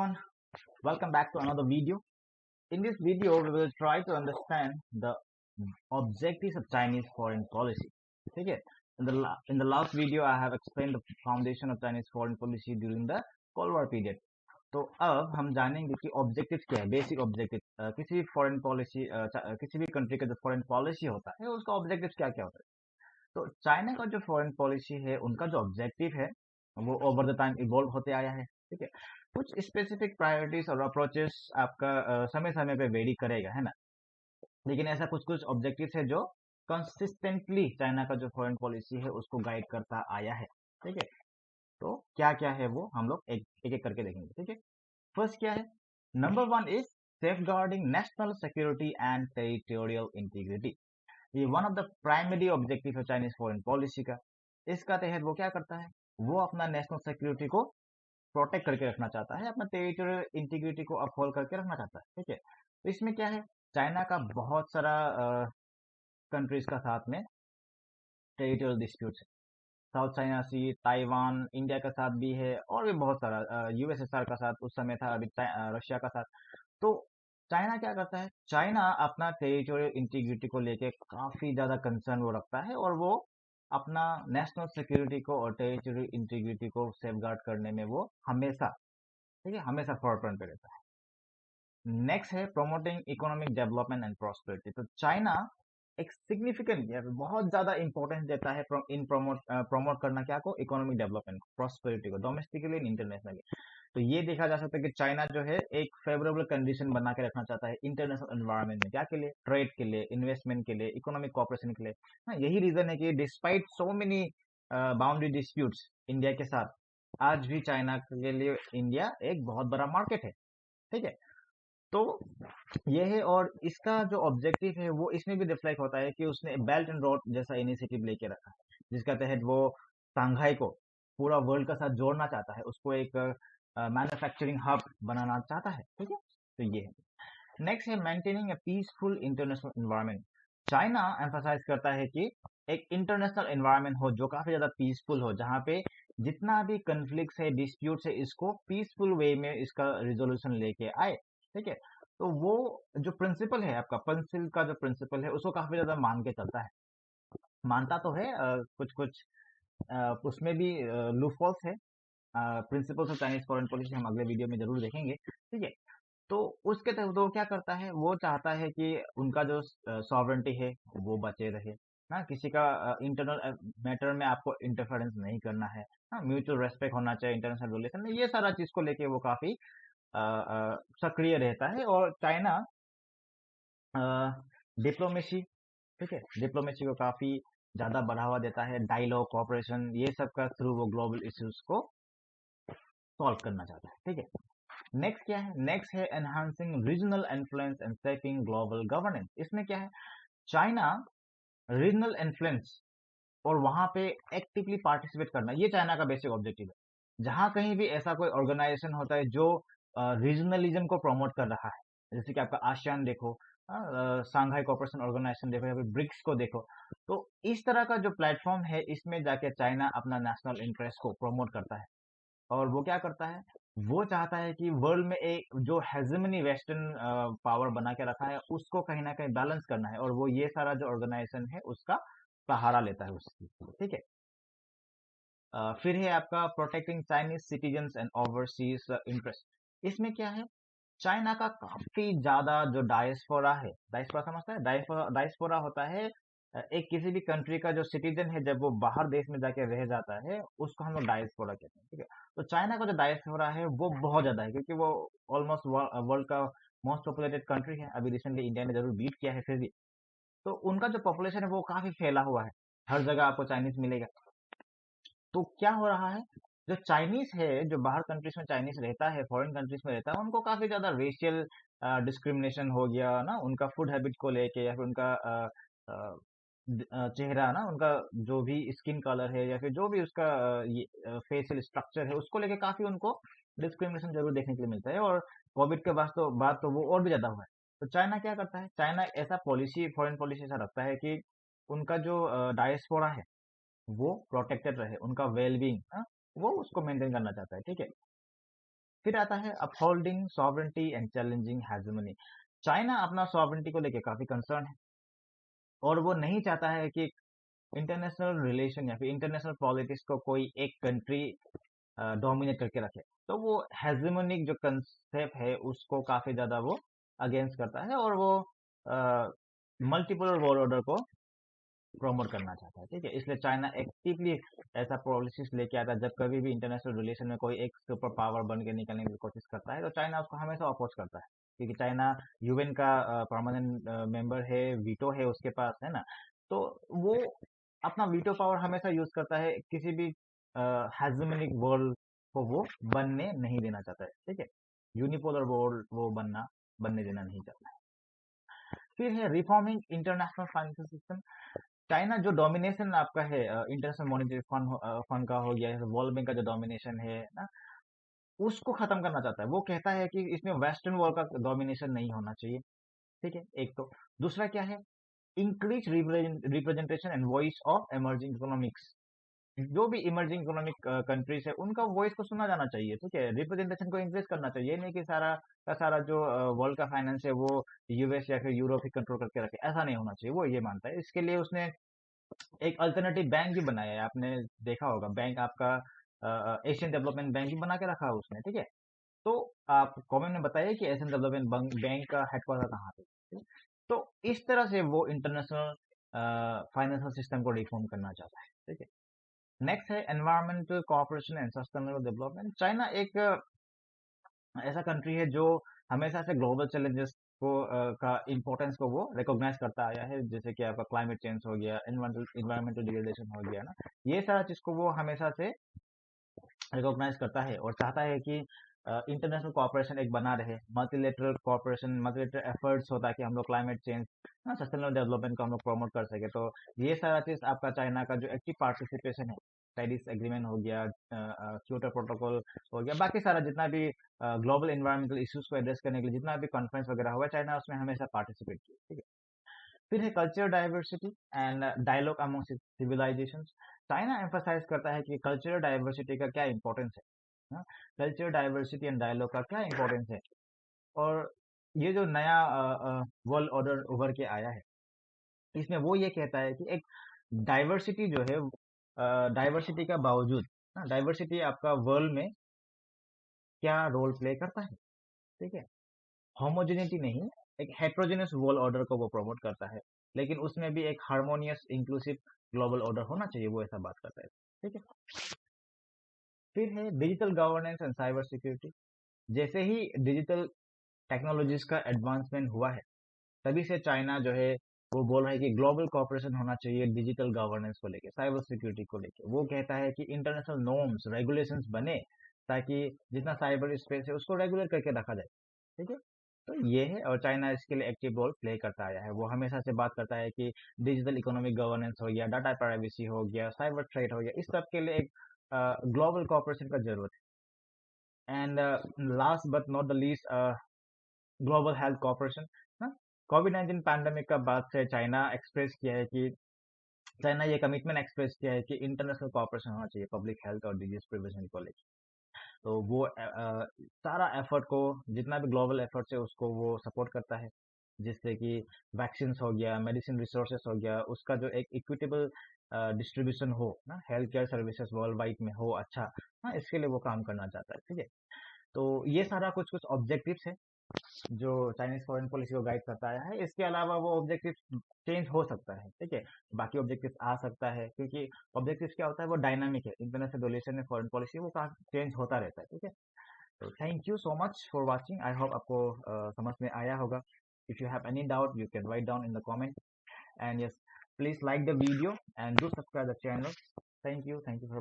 everyone, welcome back to another video. In this video, we will try to understand the objectives of Chinese foreign policy. ठीक है? In the last video, I have explained the foundation of Chinese foreign policy during the Cold War period. तो अब हम जानेंगे कि objective क्या है, basic objective किसी भी फॉरेन पॉलिसी किसी भी कंट्री का जो फॉरेन पॉलिसी होता है उसका ऑब्जेक्टिव क्या क्या होता है। तो चाइना का जो फॉरेन पॉलिसी है उनका जो ऑब्जेक्टिव है वो ओवर द टाइम इवॉल्व होते आया है। ठीक है, कुछ स्पेसिफिक प्रायोरिटीज और अप्रोचेस आपका समय समय पे वेरी करेगा, है ना। लेकिन ऐसा कुछ कुछ ऑब्जेक्टिव्स है जो कंसिस्टेंटली चाइना का जो फॉरेन पॉलिसी है उसको गाइड करता आया है। ठीक है, तो क्या क्या है वो हम लोग एक एक करके देखेंगे। ठीक है, फर्स्ट क्या है, number one is safeguarding national security and territorial integrity. ये one of the primary objective है चाइनीज फॉरेन पॉलिसी का। इसका तहत वो क्या करता है, वो अपना नेशनल सिक्योरिटी को प्रोटेक्ट करके रखना चाहता है, अपना टेरिटोरियल इंटीग्रिटी को अपहोल्ड करके रखना चाहता है। ठीक है, तो इसमें क्या है, चाइना का बहुत सारा कंट्रीज का साथ में टेरिटोरियल डिस्प्यूट है। साउथ चाइना सी, ताइवान, इंडिया का साथ भी है और भी बहुत सारा, यूएसएसआर का साथ उस समय था, अभी रशिया का साथ। तो चाइना क्या करता है, चाइना अपना टेरिटोरियल इंटीग्रिटी को लेके काफी ज्यादा कंसर्न वो रखता है और वो अपना नेशनल सिक्योरिटी को और टेरिटोरियल इंटीग्रिटी को सेफगार्ड करने में वो हमेशा, ठीक है, हमेशा फ्रंट पे रहता है। नेक्स्ट है promoting economic development and prosperity. तो चाइना एक सिग्निफिकेंट, बहुत ज्यादा इंपॉर्टेंस देता है इन प्रमोट करना क्या को, इकोनॉमिक डेवलपमेंट प्रॉस्पेरिटी को, डोमेस्टिकली एंड इंटरनेशनली। तो ये देखा जा सकता है कि चाइना जो है एक फेवरेबल कंडीशन बना के रखना चाहता है इंटरनेशनल एनवायरनमेंट में, क्या के लिए, ट्रेड के लिए, इन्वेस्टमेंट के लिए, इकोनॉमिक कॉपरेशन के लिए। हाँ, यही रीजन है कि despite so many boundary disputes India के साथ, आज भी चाइना के लिए इंडिया एक बहुत बड़ा मार्केट है। ठीक है, तो ये है, और इसका जो ऑब्जेक्टिव है वो इसमें भी रिफ्लेक्ट होता है कि उसने बेल्ट एंड रोड जैसा इनिशिएटिव लेके रखा है, जिसका तहत वो शंघाई को पूरा वर्ल्ड का साथ जोड़ना चाहता है, उसको एक मैन्युफैक्चरिंग हब बनाना चाहता है। ठीक है, तो ये है। नेक्स्ट है maintaining a peaceful international environment. China emphasize करता है कि एक इंटरनेशनल एनवायरनमेंट हो जो काफी ज्यादा पीसफुल हो, जहाँ पे जितना भी कंफ्लिक्ट है, डिस्प्यूट है, इसको पीसफुल वे में इसका रिजोल्यूशन लेके आए। ठीक है, तो वो जो प्रिंसिपल है आपका, पेंसिल का जो प्रिंसिपल है उसको काफी ज्यादा मान के चलता है, मानता तो है कुछ कुछ उसमें भी लूपहोल्स है। Principles of Chinese foreign policy हम अगले वीडियो में जरूर देखेंगे। ठीक है, तो उसके तहत वो क्या करता है, वो चाहता है कि उनका जो सॉवरेंटी है वो बचे रहे ना, किसी का इंटरनल मैटर में आपको इंटरफेरेंस नहीं करना है, हाँ, म्यूचुअल रेस्पेक्ट होना चाहिए इंटरनेशनल रिलेशन में। ये सारा चीज को लेके वो काफी सक्रिय रहता है। और चाइना डिप्लोमेसी, ठीक है, डिप्लोमेसी को काफी ज्यादा बढ़ावा देता है, डायलॉग, कॉपरेशन, ये सब का थ्रू वो ग्लोबल इश्यूज को सॉल्व करना चाहता है। ठीक है, नेक्स्ट क्या है, नेक्स्ट है enhancing regional influence and shaping global governance. इसमें क्या है, चाइना रीजनल इन्फ्लुएंस और वहां पे एक्टिवली पार्टिसिपेट करना, ये चाइना का बेसिक ऑब्जेक्टिव है। जहां कहीं भी ऐसा कोई ऑर्गेनाइजेशन होता है जो रीजनलिज्म को प्रमोट कर रहा है, जैसे कि आपका आसियान देखो, सांघाई कोऑपरेशन ऑर्गेनाइजेशन देखो, या फिर ब्रिक्स को देखो, तो इस तरह का जो प्लेटफॉर्म है इसमें जाके चाइना अपना नेशनल इंटरेस्ट को प्रमोट करता है। और वो क्या करता है, वो चाहता है कि वर्ल्ड में एक जो हेजेमनी वेस्टर्न पावर बना के रखा है उसको कहीं ना कहीं बैलेंस करना है, और वो ये सारा जो ऑर्गेनाइजेशन है उसका सहारा लेता है उसकी। ठीक है, फिर है आपका protecting Chinese citizens and overseas interest. इसमें क्या है, चाइना का काफी ज्यादा जो डायस्पोरा है, डायस्पोरा समझता है, डायस्पोरा डायस्पोरा होता है एक किसी भी कंट्री का जो सिटीजन है जब वो बाहर देश में जाके रह जाता है उसको हम लोग डायस्पोरा कहते हैं। ठीक है, तो चाइना का जो डायस्पोरा है वो बहुत ज्यादा है, क्योंकि वो ऑलमोस्ट वर्ल्ड का मोस्ट पॉपुलेटेड कंट्री है। अभी रिसेंटली इंडिया ने जरूर बीट किया है फिर भी, तो उनका जो पॉपुलेशन है वो काफी फैला हुआ है, हर जगह आपको चाइनीज मिलेगा। तो क्या हो रहा है, जो चाइनीज है, जो बाहर कंट्रीज में चाइनीज रहता है, फॉरेन कंट्रीज में रहता है, उनको काफी ज्यादा रेशियल डिस्क्रिमिनेशन हो गया ना, उनका फूड हैबिट को लेके, या फिर उनका चेहरा ना, उनका जो भी स्किन कलर है, या फिर जो भी उसका फेशियल स्ट्रक्चर है, उसको लेके काफी उनको डिस्क्रिमिनेशन जरूर देखने के लिए मिलता है। और कोविड के बाद तो वो और भी ज्यादा हुआ है। तो चाइना क्या करता है, चाइना ऐसा पॉलिसी, फॉरेन पॉलिसी ऐसा रखता है कि उनका जो डायस्पोरा है वो प्रोटेक्टेड रहे, उनका वेलबींग, वो उसको मेंटेन करना चाहता है। ठीक है, फिर आता है upholding sovereignty and challenging hegemony. China अपना सॉवरेंटी को लेकर काफी कंसर्न है और वो नहीं चाहता है कि इंटरनेशनल रिलेशन या फिर इंटरनेशनल पॉलिटिक्स को कोई एक कंट्री डोमिनेट करके रखे। तो वो हेजेमोनिक जो कंसेप्ट है उसको काफी ज्यादा वो अगेंस्ट करता है और वो मल्टीपोलर वर्ल्ड ऑर्डर को प्रमोट करना चाहता है। ठीक है, इसलिए चाइना एक्टिवली ऐसा पॉलिसीज लेके आता है। जब कभी भी इंटरनेशनल रिलेशन में कोई एक सुपर पावर बन के निकलने की कोशिश करता है तो चाइना उसको हमेशा अपोज करता है, क्योंकि चाइना यूएन का परमानेंट मेंबर है, वीटो है उसके पास, है ना। तो वो अपना वीटो पावर हमेशा यूज करता है, किसी भी हेजेमोनिक वर्ल्ड को वो बनने नहीं देना चाहता है। ठीक है, यूनिपोलर वर्ल्ड वो बनने देना नहीं चाहता है। फिर है reforming international financial system. China जो डोमिनेशन आपका है इंटरनेशनल मॉनेटरी फंड का हो गया, वर्ल्ड बैंक का जो डोमिनेशन है ना, उसको खत्म करना चाहता है। वो कहता है कि इसमें वेस्टर्न वर्ल्ड का डोमिनेशन नहीं होना चाहिए। ठीक है, एक तो दूसरा क्या है, increase representation and voice of emerging economics. जो भी इमर्जिंग इकोनॉमिक कंट्रीज है उनका वॉइस को सुना जाना चाहिए। ठीक है, रिप्रेजेंटेशन को इंक्रीज करना चाहिए, ये नहीं कि सारा का सारा जो वर्ल्ड का फाइनेंस है वो यूएस या फिर यूरोप ही कंट्रोल करके रखे, ऐसा नहीं होना चाहिए। वो ये मानता है। इसके लिए उसने एक अल्टरनेटिव बैंक भी बनाया है, आपने देखा होगा। बैंक आपका एशियन डेवलपमेंट बैंक भी बना के रखा है उसने। ठीक है, तो आप कमेंट में बताइए कि एशियन डेवलपमेंट बैंक का हेडक्वार्टर कहाँ पे। ठीक है? तो इस तरह से वो इंटरनेशनल फाइनेंशियल सिस्टम को रिफॉर्म करना चाहता है। ठीक है, नेक्स्ट है environmental cooperation and sustainable development. China एक ऐसा कंट्री है जो हमेशा से ग्लोबल चैलेंजेस को का इम्पोर्टेंस को वो रिकॉग्नाइज करता आया है, जैसे कि आपका क्लाइमेट चेंज हो गया, इन्वायरमेंटल डिग्रेडेशन हो गया ना। ये सारा चीज को वो हमेशा से रिकॉग्नाइज करता है और चाहता है कि इंटरनेशनल कोऑपरेशन एक बना रहे, मल्टीलेटरल कोऑपरेशन, मल्टीलेटरल एफर्ट्स हो, ताकि हम लोग क्लाइमेट चेंज, सस्टेनेबल डेवलपमेंट को हम लोग प्रमोट कर सके। तो ये सारा चीज आपका चाइना का जो एक्टिव पार्टिसिपेशन है, पेरिस एग्रीमेंट हो गया, क्योटो प्रोटोकॉल हो गया, बाकी सारा जितना भी ग्लोबल एनवायरमेंटल इश्यूज को एड्रेस करने के लिए जितना भी कॉन्फ्रेंस वगैरह हुआ, चाइना उसमें हमेशा पार्टिसिपेट किया। ठीक है, फिर है culture diversity and dialogue among civilizations. China emphasize करता है कि कल्चरल डाइवर्सिटी का क्या इंपॉर्टेंस है, कल्चर डाइवर्सिटी एंड डायलॉग का क्या इंपॉर्टेंस है। और ये जो नया वर्ल्ड ऑर्डर उभर के आया है, इसमें वो ये कहता है कि एक डाइवर्सिटी जो है, डाइवर्सिटी का बावजूद, डाइवर्सिटी आपका वर्ल्ड में क्या रोल प्ले करता है। ठीक है, होमोजेनिटी नहीं, एक हेट्रोजेनस वर्ल्ड ऑर्डर को वो प्रमोट करता है, लेकिन उसमें भी एक हार्मोनियस इंक्लूसिव ग्लोबल ऑर्डर होना चाहिए, वो ऐसा बात करता है। ठीक है, फिर है digital governance and cyber security. जैसे ही डिजिटल टेक्नोलॉजीज का एडवांसमेंट हुआ है, तभी से चाइना जो है वो बोल रहा है कि ग्लोबल कॉपरेशन होना चाहिए डिजिटल गवर्नेंस को लेके, साइबर सिक्योरिटी को लेके। वो कहता है कि इंटरनेशनल नॉर्म्स रेगुलेशंस बने, ताकि जितना साइबर स्पेस है उसको रेगुलेट करके रखा जाए। ठीक है, तो ये है, और चाइना इसके लिए एक्टिव रोल प्ले करता आया है। वो हमेशा से बात करता है कि डिजिटल इकोनॉमिक गवर्नेंस हो गया, डाटा प्राइवेसी हो गया, साइबर थ्रेट हो गया, इस सब के लिए एक ग्लोबल कॉपरेशन का जरूरत है। And last but not the least, global health cooperation. कोविड-19 पैंडेमिक का बाद से चाइना एक्सप्रेस किया है कि चाइना ये कमिटमेंट एक्सप्रेस किया है कि इंटरनेशनल कॉपरेशन होना चाहिए पब्लिक हेल्थ और डिजीज प्रिवेंशन को लेकर। तो वो सारा एफर्ट को, जितना भी ग्लोबल एफर्ट्स है उसको वो सपोर्ट करता है, जिससे कि वैक्सीन हो गया, मेडिसिन रिसोर्सेस हो गया, उसका जो एक इक्विटेबल डिस्ट्रीब्यूशन हो ना, health care services world wide में हो अच्छा, इसके लिए वो काम करना चाहता है। ठीक है, तो ये सारा कुछ कुछ ऑब्जेक्टिव्स है जो चाइनीज फॉरेन पॉलिसी को गाइड करता आया है। इसके अलावा वो ऑब्जेक्टिव चेंज हो सकता है। ठीक है, बाकी ऑब्जेक्टिव आ सकता है, क्योंकि ऑब्जेक्टिव क्या होता है, वो डायनामिक है। इंटरनेशनल रिलेशन में फॉरेन पॉलिसी वो चेंज होता रहता है। ठीक है, तो thank you so much for watching. I hope आपको समझ में आया होगा। If you have any doubt you can write down in the comment, and yes, please like the video and do subscribe the channel. Thank you for